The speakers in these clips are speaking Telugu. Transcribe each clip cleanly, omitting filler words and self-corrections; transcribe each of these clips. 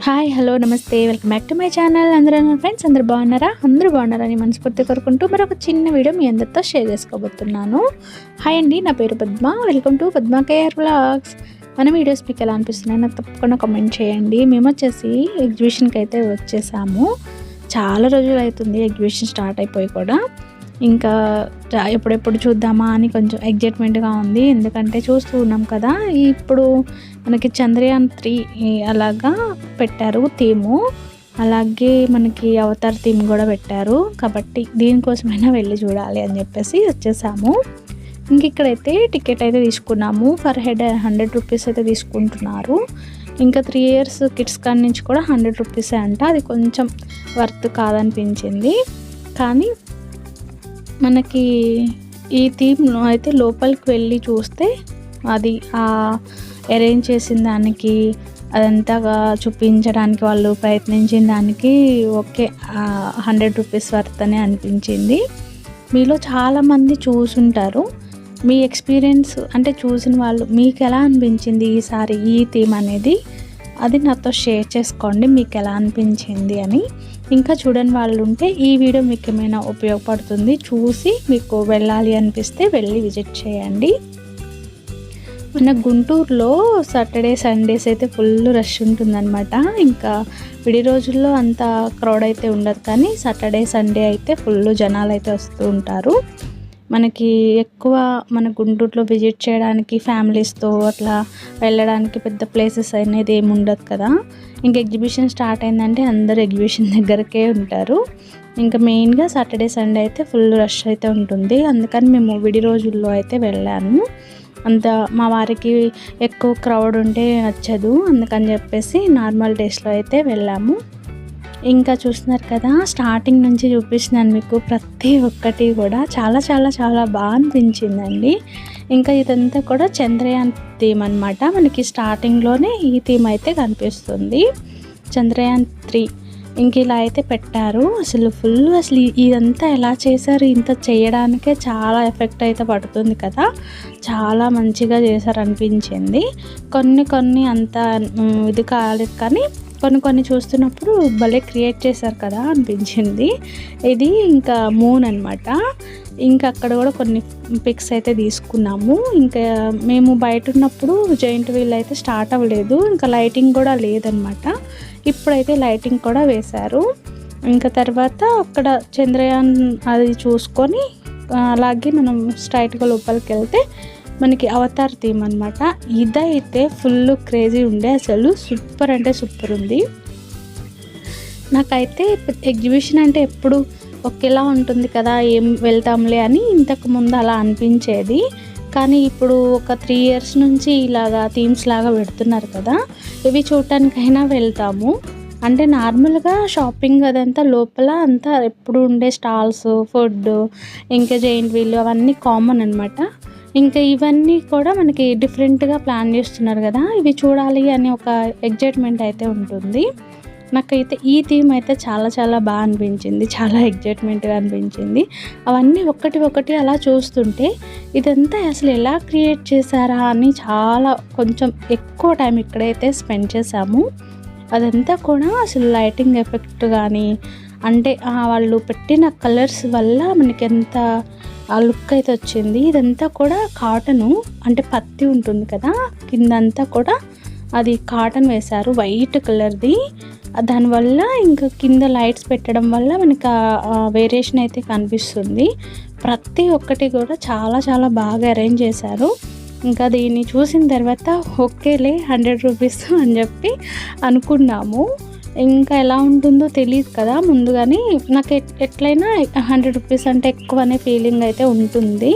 హాయ్ హలో నమస్తే welcome back to my channel. అందరూ నా ఫ్రెండ్స్ అందరూ బాగున్నారని మనస్ఫూర్తి కోరుకుంటూ మరొక చిన్న వీడియో మీ అందరితో షేర్ చేసుకోబోతున్నాను. హాయ్ అండి, నా పేరు Padma. Welcome to Padma KR vlogs. మన వీడియోస్ మీకు ఎలా అనిపిస్తున్నాయి నాకు తప్పకుండా కామెంట్ చేయండి. మేము వచ్చేసి ఎగ్జిబిషన్కి అయితే వచ్చేసాము. చాలా రోజులు అవుతుంది ఎగ్జిబిషన్ స్టార్ట్ అయిపోయి కూడా. ఇంకా ఎప్పుడెప్పుడు చూద్దామా అని కొంచెం ఎగ్జైట్మెంట్గా ఉంది. ఎందుకంటే చూస్తూ ఉన్నాం కదా, ఇప్పుడు మనకి చంద్రయాన్ 3 అలాగా పెట్టారు థీము. అలాగే మనకి అవతార్ థీమ్ కూడా పెట్టారు. కాబట్టి దీనికోసమైనా వెళ్ళి చూడాలి అని చెప్పేసి వచ్చేసాము. ఇంక ఇక్కడైతే టికెట్ అయితే తీసుకున్నాము. ఫర్ హెడ్ 100 రూపీస్ అయితే తీసుకుంటున్నారు. ఇంకా 3 years కిడ్స్ కాడి నుంచి కూడా 100 రూపీసే అంట. అది కొంచెం వర్త్ కాదనిపించింది. కానీ మనకి ఈ థీమ్లో అయితే లోపలికి వెళ్ళి చూస్తే అది అరేంజ్ చేసిన దానికి, అదంతా చూపించడానికి వాళ్ళు ప్రయత్నించిన దానికి ఓకే 100 రూపీస్ వర్త్ అని అనిపించింది. మీలో చాలామంది చూసుంటారు. మీ ఎక్స్పీరియన్స్ అంటే చూసిన వాళ్ళు మీకు ఎలా అనిపించింది ఈసారి ఈ థీమ్ అనేది, అది నాతో షేర్ చేసుకోండి మీకు ఎలా అనిపించింది అని. ఇంకా చూడని వాళ్ళు ఉంటే ఈ వీడియో మీకు ఏమైనా ఉపయోగపడుతుంది. చూసి మీకు వెళ్ళాలి అనిపిస్తే వెళ్ళి విజిట్ చేయండి. మన గుంటూరులో సాటర్డే సండేస్ అయితే ఫుల్ రష్ ఉంటుందన్నమాట. ఇంకా విడి రోజుల్లో అంత క్రౌడ్ అయితే ఉండదు, కానీ సాటర్డే సండే అయితే ఫుల్ జనాలు అయితే వస్తూ ఉంటారు. మనకి ఎక్కువ మన గుంటూరులో విజిట్ చేయడానికి ఫ్యామిలీస్తో అట్లా వెళ్ళడానికి పెద్ద ప్లేసెస్ అనేది ఏమి ఉండదు కదా. ఇంకా ఎగ్జిబిషన్ స్టార్ట్ అయిందంటే అందరూ ఎగ్జిబిషన్ దగ్గరకే ఉంటారు. ఇంకా మెయిన్గా సాటర్డే సండే అయితే ఫుల్ రష్ అయితే ఉంటుంది. అందుకని మేము విడి రోజుల్లో అయితే వెళ్ళాము. అంత మా వారికి ఎక్కువ క్రౌడ్ ఉంటే నచ్చదు, అందుకని చెప్పేసి నార్మల్ డేస్లో అయితే వెళ్ళాము. ఇంకా చూస్తున్నారు కదా, స్టార్టింగ్ నుంచి చూపిస్తున్నాను మీకు ప్రతి ఒక్కటి కూడా చాలా చాలా చాలా బాగా అనిపించిందండి. ఇంకా ఇదంతా కూడా చంద్రయాన్ థీమ్ అనమాట. మనకి స్టార్టింగ్లోనే ఈ థీమ్ అయితే కనిపిస్తుంది, చంద్రయాన్ 3. ఇంక ఇలా అయితే పెట్టారు. అసలు ఇదంతా ఎలా చేశారు, ఇంత చేయడానికే చాలా ఎఫెక్ట్ అయితే పడుతుంది కదా. చాలా మంచిగా చేశారు అనిపించింది. కొన్ని అంత ఇది కాలేదు, కానీ కొన్ని చూస్తున్నప్పుడు భలే క్రియేట్ చేశారు కదా అనిపించింది. ఇది ఇంకా మూన్ అనమాట. ఇంకా అక్కడ కూడా కొన్ని పిక్స్ అయితే తీసుకున్నాము. ఇంకా మేము బయట ఉన్నప్పుడు జైంట్ వీల్ అయితే స్టార్ట్ అవ్వలేదు, ఇంకా లైటింగ్ కూడా లేదనమాట. ఇప్పుడైతే లైటింగ్ కూడా వేశారు. ఇంకా తర్వాత అక్కడ చంద్రయాన్ అది చూసుకొని అలాగే మనం స్ట్రైట్గా లోపలికి వెళ్తే మనకి అవతార్ థీమ్ అనమాట. ఇదైతే ఫుల్ క్రేజీ ఉండే, అసలు సూపర్ అంటే సూపర్ ఉంది. నాకైతే ఎగ్జిబిషన్ అంటే ఎప్పుడు ఒకేలా ఉంటుంది కదా, ఏం వెళ్తాంలే అని ఇంతకు ముందు అలా అనిపించేది. కానీ ఇప్పుడు ఒక 3 years నుంచి ఇలాగా థీమ్స్ లాగా పెడుతున్నారు కదా, ఇవి చూడటానికైనా వెళ్తాము. అంటే నార్మల్గా షాపింగ్ అదంతా లోపల అంతా ఎప్పుడు ఉండే స్టాల్స్, ఫుడ్, ఇంకా జైంట్ వీల్ అవన్నీ కామన్ అనమాట. ఇంకా ఇవన్నీ కూడా మనకి డిఫరెంట్గా ప్లాన్ చేస్తున్నారు కదా, ఇవి చూడాలి అనే ఒక ఎగ్జైట్మెంట్ అయితే ఉంటుంది. నాకైతే ఈ థీమ్ అయితే చాలా చాలా బాగా అనిపించింది, చాలా ఎగ్జైట్మెంట్గా అనిపించింది. అవన్నీ ఒకటి అలా చూస్తుంటే ఇదంతా అసలు ఎలా క్రియేట్ చేశారా అని చాలా కొంచెం ఎక్కువ టైం ఇక్కడైతే స్పెండ్ చేశాము. అదంతా కూడా అసలు లైటింగ్ ఎఫెక్ట్ కానీ, అంటే వాళ్ళు పెట్టిన కలర్స్ వల్ల మనకి ఎంత ఆ లుక్ అయితే వచ్చింది. ఇదంతా కూడా కాటను, అంటే పత్తి ఉంటుంది కదా, కిందంతా కూడా అది కాటన్ వేశారు వైట్ కలర్ది. దానివల్ల ఇంకా కింద లైట్స్ పెట్టడం వల్ల మనకి వేరియేషన్ అయితే కనిపిస్తుంది. ప్రతి ఒక్కటి కూడా చాలా చాలా బాగా అరేంజ్ చేశారు. ఇంకా దీన్ని చూసిన తర్వాత ఓకేలే 100 రూపీస్ అని చెప్పి అనుకున్నాము. ఇంకా ఎలా ఉంటుందో తెలియదు కదా ముందుగానే. నాకు ఎట్లయినా 100 రూపీస్ అంటే ఎక్కువ అనే ఫీలింగ్ అయితే ఉంటుంది.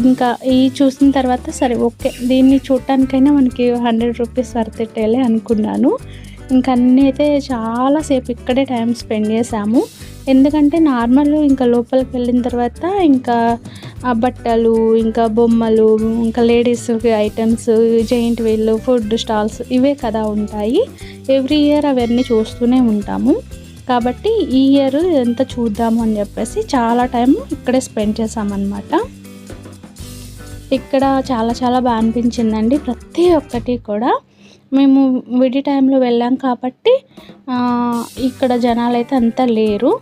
ఇంకా ఈ చూసిన తర్వాత సరే ఓకే, దీన్ని చూడటానికైనా మనకి 100 రూపీస్ వర్తెట్టేలే అనుకున్నాను. ఇంకా అన్నీ అయితే చాలాసేపు ఇక్కడే టైం స్పెండ్ చేసాము. ఎందుకంటే నార్మల్ ఇంకా లోపలికి వెళ్ళిన తర్వాత ఇంకా బట్టలు, ఇంకా బొమ్మలు, ఇంకా ladies items, giant wheel, food stalls ఇవే కదా ఉంటాయి. ఎవ్రీ ఇయర్ అవన్నీ చూస్తూనే ఉంటాము. కాబట్టి ఈ ఇయర్ ఎంత చూద్దాము అని చెప్పేసి చాలా టైం ఇక్కడే స్పెండ్ చేసామన్నమాట. ఇక్కడ చాలా చాలా బాగా అనిపించిందండి ప్రతి ఒక్కటి కూడా. మేము విడి టైంలో వెళ్ళాం కాబట్టి ఇక్కడ జనాలైతే అంత లేరు.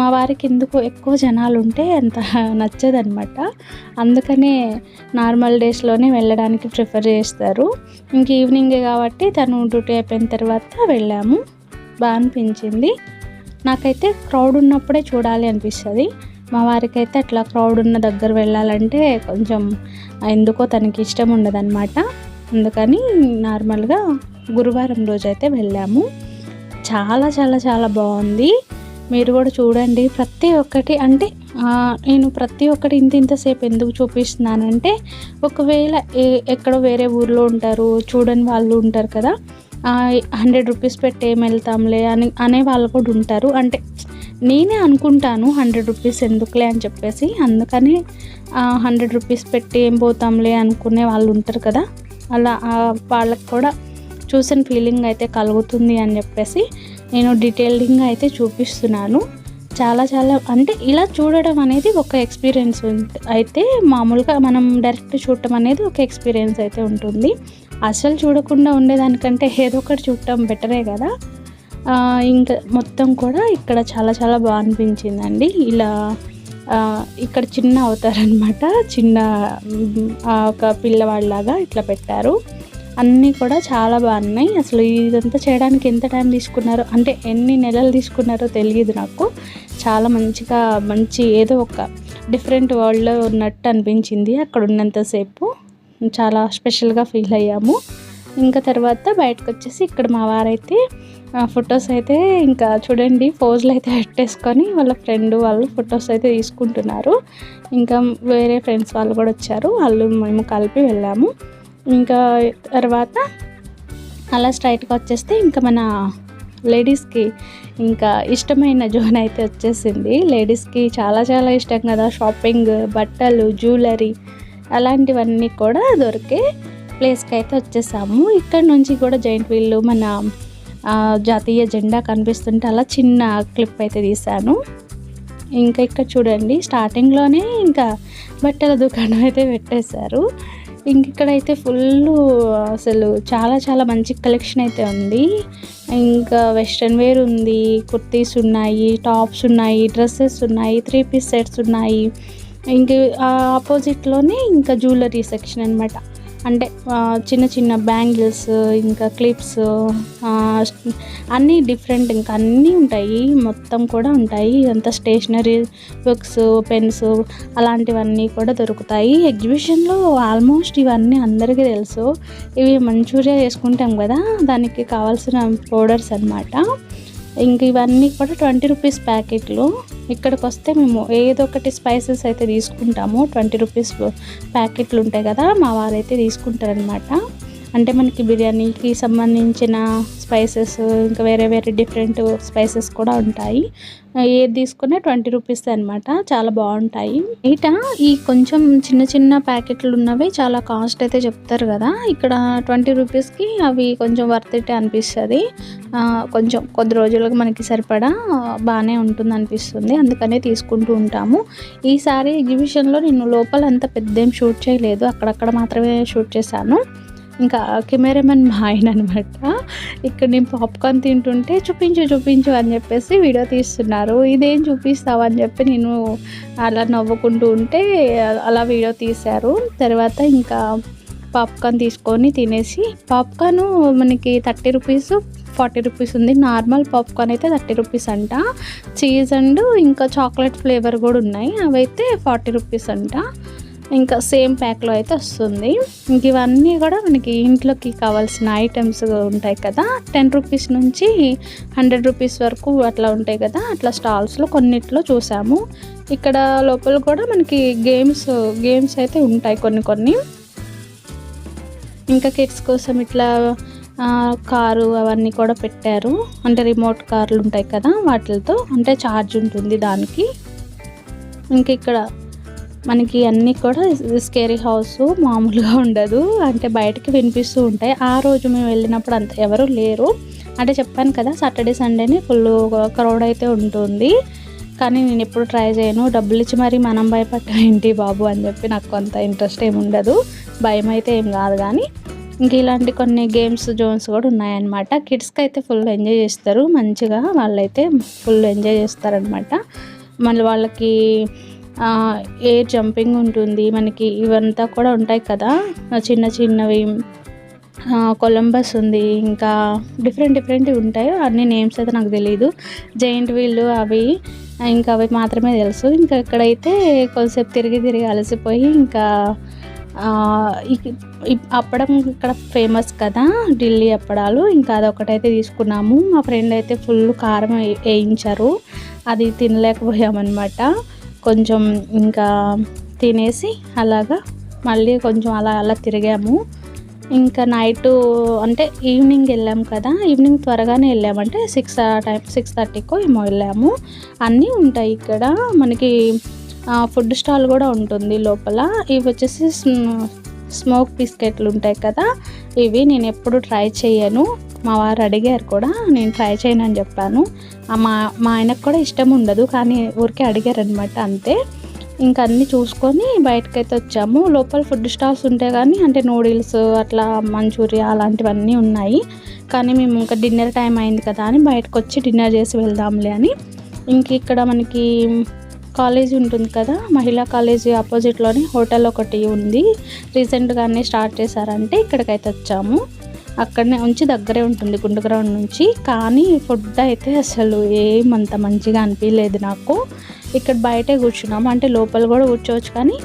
మా వారికి ఎందుకో ఎక్కువ జనాలు ఉంటే అంత నచ్చదనమాట. అందుకనే నార్మల్ డేస్లోనే వెళ్ళడానికి ప్రిఫర్ చేస్తారు. ఇంక ఈవినింగే కాబట్టి తను డ్యూటీ అయిపోయిన తర్వాత వెళ్ళాము. బాగా అనిపించింది. నాకైతే క్రౌడ్ ఉన్నప్పుడే చూడాలి అనిపిస్తుంది. మా వారికి అయితే అట్లా క్రౌడ్ ఉన్న దగ్గర వెళ్ళాలంటే కొంచెం ఎందుకో తనకి ఇష్టం ఉండదన్నమాట. అందుకని నార్మల్గా గురువారం రోజైతే వెళ్ళాము. చాలా చాలా చాలా బాగుంది. మీరు కూడా చూడండి. ప్రతి ఒక్కటి అంటే నేను ప్రతి ఒక్కటి ఇంతసేపు ఎందుకు చూపిస్తున్నానంటే, ఒకవేళ ఎక్కడో వేరే ఊర్లో ఉంటారు, చూడని వాళ్ళు ఉంటారు కదా, 100 రూపీస్ పెట్టి ఏం వెళ్తాంలే అనే వాళ్ళు కూడా ఉంటారు. అంటే నేనే అనుకుంటాను 100 రూపీస్ ఎందుకులే అని చెప్పేసి. అందుకని 100 రూపీస్ పెట్టి ఏం పోతాంలే అనుకునే వాళ్ళు ఉంటారు కదా, అలా వాళ్ళకి కూడా చూసిన ఫీలింగ్ అయితే కలుగుతుంది అని చెప్పేసి నేను డీటెయిలింగ్గా అయితే చూపిస్తున్నాను. చాలా చాలా అంటే ఇలా చూడడం అనేది ఒక ఎక్స్పీరియన్స్ అయితే, మామూలుగా మనం డైరెక్ట్ చూడటం అనేది ఒక ఎక్స్పీరియన్స్ అయితే ఉంటుంది. అసలు చూడకుండా ఉండేదానికంటే ఏదో ఒకటి చూడటం బెటరే కదా. ఇంకా మొత్తం కూడా ఇక్కడ చాలా చాలా బాగా అనిపించిందండి. ఇలా ఇక్కడ చిన్న అవుతారనమాట, చిన్న ఒక పిల్లవాళ్ళలాగా ఇట్లా పెట్టారు. అన్నీ కూడా చాలా బాగున్నాయి. అసలు ఇదంతా చేయడానికి ఎంత టైం తీసుకున్నారో, అంటే ఎన్ని నెలలు తీసుకున్నారో తెలియదు నాకు. చాలా మంచి ఏదో ఒక డిఫరెంట్ వరల్డ్లో ఉన్నట్టు అనిపించింది అక్కడ ఉన్నంతసేపు. చాలా స్పెషల్గా ఫీల్ అయ్యాము. ఇంకా తర్వాత బయటకు వచ్చేసి ఇక్కడ మా వారైతే ఫొటోస్ అయితే ఇంకా చూడండి పోజులు అయితే పెట్టేసుకొని వాళ్ళ ఫ్రెండ్ వాళ్ళు ఫొటోస్ అయితే తీసుకుంటున్నారు. ఇంకా వేరే ఫ్రెండ్స్ వాళ్ళు కూడా వచ్చారు, మేము కలిపి వెళ్ళాము. ఇంకా తర్వాత అలా స్ట్రైట్గా వచ్చేస్తే ఇంకా మన లేడీస్కి ఇంకా ఇష్టమైన జోన్ అయితే వచ్చేసింది. లేడీస్కి చాలా చాలా ఇష్టం కదా షాపింగ్, బట్టలు, జ్యువెలరీ అలాంటివన్నీ కూడా దొరికే ప్లేస్కి అయితే వచ్చేసాము. ఇక్కడ నుంచి కూడా జైంట్ వీల్ మన జాతీయ జెండా కనిపిస్తుంటే అలా చిన్న క్లిప్ అయితే తీశాను. ఇంకా ఇక్కడ చూడండి స్టార్టింగ్లోనే ఇంకా బట్టల దుకాణం అయితే పెట్టేశారు. ఇక్కడైతే ఫుల్ అసలు చాలా చాలా మంచి కలెక్షన్ అయితే ఉంది. ఇంకా వెస్ట్రన్ వేర్ ఉంది, కుర్తీస్ ఉన్నాయి, టాప్స్ ఉన్నాయి, డ్రెస్సెస్ ఉన్నాయి, 3 పీస్ సెట్స్ ఉన్నాయి. ఇంక ఆపోజిట్లోనే ఇంకా జ్యువెలరీ సెక్షన్ అనమాట. అంటే చిన్న చిన్న బ్యాంగిల్స్, ఇంకా క్లిప్స్, అన్నీ డిఫరెంట్, ఇంకా అన్నీ ఉంటాయి, మొత్తం కూడా ఉంటాయి. ఇదంతా స్టేషనరీ, బుక్స్, పెన్స్ అలాంటివన్నీ కూడా దొరుకుతాయి ఎగ్జిబిషన్లో. ఆల్మోస్ట్ ఇవన్నీ అందరికీ తెలుసు. ఇవి మంచూరియా చేసుకుంటాం కదా, దానికి కావాల్సిన పౌడర్స్ అన్నమాట. ఇంక ఇవన్నీ కూడా 20 రూపీస్ ప్యాకెట్లు. ఇక్కడికి వస్తే మేము ఏదో ఒకటి స్పైసెస్ అయితే తీసుకుంటాము. 20 రూపీస్ ప్యాకెట్లు ఉంటాయి కదా, మా వారైతే తీసుకుంటారనమాట. అంటే మనకి బిర్యానీకి సంబంధించిన స్పైసెస్, ఇంకా వేరే వేరే డిఫరెంట్ స్పైసెస్ కూడా ఉంటాయి. ఏది తీసుకునే 20 రూపీస్ అనమాట. చాలా బాగుంటాయి. ఈ కొంచెం చిన్న చిన్న ప్యాకెట్లు ఉన్నవి చాలా కాస్ట్ అయితే చెప్తారు కదా, ఇక్కడ 20 రూపీస్కి అవి కొంచెం వర్త్ ఇట్ అనిపిస్తుంది. కొంచెం కొద్ది రోజులకు మనకి సరిపడా బాగానే ఉంటుంది అనిపిస్తుంది, అందుకనే తీసుకుంటూ ఉంటాము. ఈసారి ఎగ్జిబిషన్లో నేను లోపల అంత పెద్ద ఏం షూట్ చేయలేదు, అక్కడక్కడ మాత్రమే షూట్ చేశాను. ఇంకా కెమెరామెన్ మా ఆయన అనమాట. ఇక్కడ నేను పాప్కార్న్ తింటుంటే చూపించు అని చెప్పేసి వీడియో తీస్తున్నారు. ఇదేం చూపిస్తావు అని చెప్పి నేను అలా నవ్వుకుంటూ ఉంటే అలా వీడియో తీశారు. తర్వాత ఇంకా పాప్కార్న్ తీసుకొని తినేసి, పాప్కార్న్ మనకి 30 రూపీస్, 40 రూపీస్ ఉంది. నార్మల్ పాప్కార్న్ అయితే 30 రూపీస్ అంట. చీజ్ అండ్ ఇంకా చాక్లెట్ ఫ్లేవర్ కూడా ఉన్నాయి, అవైతే 40 రూపీస్ అంట. ఇంకా సేమ్ ప్యాక్లో అయితే వస్తుంది. ఇంక ఇవన్నీ కూడా మనకి ఇంట్లోకి కావాల్సిన ఐటమ్స్ ఉంటాయి కదా, 10 రూపీస్ నుంచి 100 రూపీస్ వరకు అట్లా ఉంటాయి కదా, అట్లా స్టాల్స్లో కొన్నిట్లో చూసాము. ఇక్కడ లోపల కూడా మనకి గేమ్స్ అయితే ఉంటాయి కొన్ని. ఇంకా కిడ్స్ కోసం ఇట్లా కారు అవన్నీ కూడా పెట్టారు. అంటే రిమోట్ కార్లు ఉంటాయి కదా, వాటితో అంటే ఛార్జ్ ఉంటుంది దానికి. ఇంక ఇక్కడ మనకి అన్నీ కూడా స్కేరీ హౌస్ మామూలుగా ఉండదు, అంటే బయటకి వినిపిస్తూ ఉంటాయి. ఆ రోజు మేము వెళ్ళినప్పుడు అంత ఎవరు లేరు. అంటే చెప్పాను కదా, సాటర్డే సండేని ఫుల్ క్రౌడ్ అయితే ఉంటుంది. కానీ నేను ఎప్పుడు ట్రై చేయను, డబ్బులు ఇచ్చి మరి మనం భయపడ్డా ఏంటి బాబు అని చెప్పి నాకు కొంత ఇంట్రెస్ట్ ఏమి ఉండదు. భయం అయితే ఏం కాదు, కానీ ఇంక ఇలాంటి కొన్ని గేమ్స్ జోన్స్ కూడా ఉన్నాయన్నమాట. కిడ్స్కి అయితే ఫుల్ ఎంజాయ్ చేస్తారు, మంచిగా వాళ్ళైతే ఫుల్ ఎంజాయ్ చేస్తారనమాట. మళ్ళీ వాళ్ళకి ఎయిర్ జంపింగ్ ఉంటుంది, మనకి ఇవంతా కూడా ఉంటాయి కదా చిన్న చిన్నవి. కొలంబస్ ఉంది, ఇంకా డిఫరెంట్ ఉంటాయి. అన్ని నేమ్స్ అయితే నాకు తెలియదు. జైంట్ వీల్ అవి ఇంకా అవి మాత్రమే తెలుసు. ఇంకా ఇక్కడైతే కొద్దిసేపు తిరిగి అలసిపోయి ఇంకా అప్పడం ఇక్కడ ఫేమస్ కదా ఢిల్లీ అప్పడాలు, ఇంకా అదొకటైతే తీసుకున్నాము. మా ఫ్రెండ్ అయితే ఫుల్ కారం వేయించారు, అది తినలేకపోయామన్నమాట. కొంచెం ఇంకా తినేసి అలాగా మళ్ళీ కొంచెం అలా తిరిగాము. ఇంకా నైటు అంటే ఈవినింగ్ వెళ్ళాము కదా, ఈవినింగ్ త్వరగానే వెళ్ళామంటే 6:30కో ఏమో వెళ్ళాము. అన్నీ ఉంటాయి ఇక్కడ మనకి. ఫుడ్ స్టాల్ కూడా ఉంటుంది లోపల. ఇవి వచ్చేసి స్మోక్ బిస్కెట్లు ఉంటాయి కదా, ఇవి నేను ఎప్పుడు ట్రై చేయను. మా వారు అడిగారు కూడా, నేను ట్రై చేయను అని చెప్పాను. మా ఆయనకు కూడా ఇష్టం ఉండదు, కానీ ఊరికే అడిగారనమాట అంతే. ఇంకా అన్నీ చూసుకొని బయటకైతే వచ్చాము. లోపల ఫుడ్ స్టాల్స్ ఉంటాయి కానీ అంటే నూడిల్స్ అట్లా మంచూరియా అలాంటివన్నీ ఉన్నాయి. కానీ మేము ఇంకా డిన్నర్ టైం అయింది కదా అని బయటకు వచ్చి డిన్నర్ చేసి వెళ్దాంలే అని. ఇంక ఇక్కడ మనకి కాలేజీ ఉంటుంది కదా, మహిళా కాలేజీ ఆపోజిట్లోనే హోటల్ ఒకటి ఉంది. రీసెంట్గానే స్టార్ట్ చేశారంటే ఇక్కడికైతే వచ్చాము. అక్కడనే ఉంచి దగ్గరే ఉంటుంది గుండు గ్రౌండ్ నుంచి. కానీ ఫుడ్ అయితే అసలు ఏమంత మంచిగా అనిపించలేదు నాకు. ఇక్కడ బయటే కూర్చున్నాము, అంటే లోపల కూడా కూర్చోవచ్చు కానీ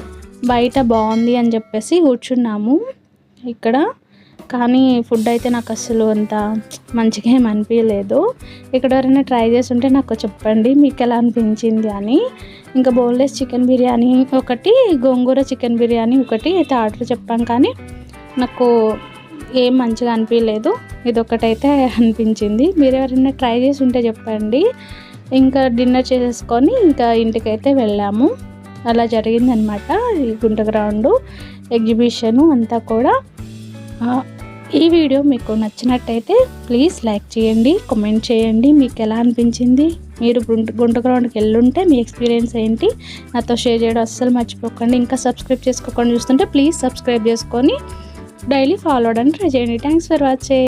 బయట బాగుంది అని చెప్పేసి కూర్చున్నాము ఇక్కడ. కానీ ఫుడ్ అయితే నాకు అసలు అంత మంచిగా ఏమి అనిపించలేదు. ఇక్కడ ఎవరైనా ట్రై చేస్తుంటే నాకు చెప్పండి మీకు ఎలా అనిపించింది అని. ఇంకా బోన్లెస్ చికెన్ బిర్యానీ ఒకటి, గోంగూర చికెన్ బిర్యానీ ఒకటి అయితే ఆర్డర్ చెప్పాం, కానీ నాకు ఏం మంచిగా అనిపించలేదు. ఇదొకటైతే అనిపించింది. మీరు ఎవరైనా ట్రై చేసి ఉంటే చెప్పండి. ఇంకా డిన్నర్ చేసేసుకొని ఇంకా ఇంటికైతే వెళ్ళాము. అలా జరిగిందనమాట ఈ గుంట గ్రౌండ్ ఎగ్జిబిషను అంతా కూడా. ఈ వీడియో మీకు నచ్చినట్టయితే ప్లీజ్ లైక్ చేయండి, కామెంట్ చేయండి మీకు ఎలా అనిపించింది. మీరు గుంట గ్రౌండ్కి వెళ్ళుంటే మీ ఎక్స్పీరియన్స్ ఏంటి నాతో షేర్ చేయడం అస్సలు మర్చిపోకండి. ఇంకా సబ్స్క్రైబ్ చేసుకోకుండా చూస్తుంటే ప్లీజ్ సబ్స్క్రైబ్ చేసుకొని డైలీ ఫాలో అవడానికి ట్రై చేయండి. Thanks for watching.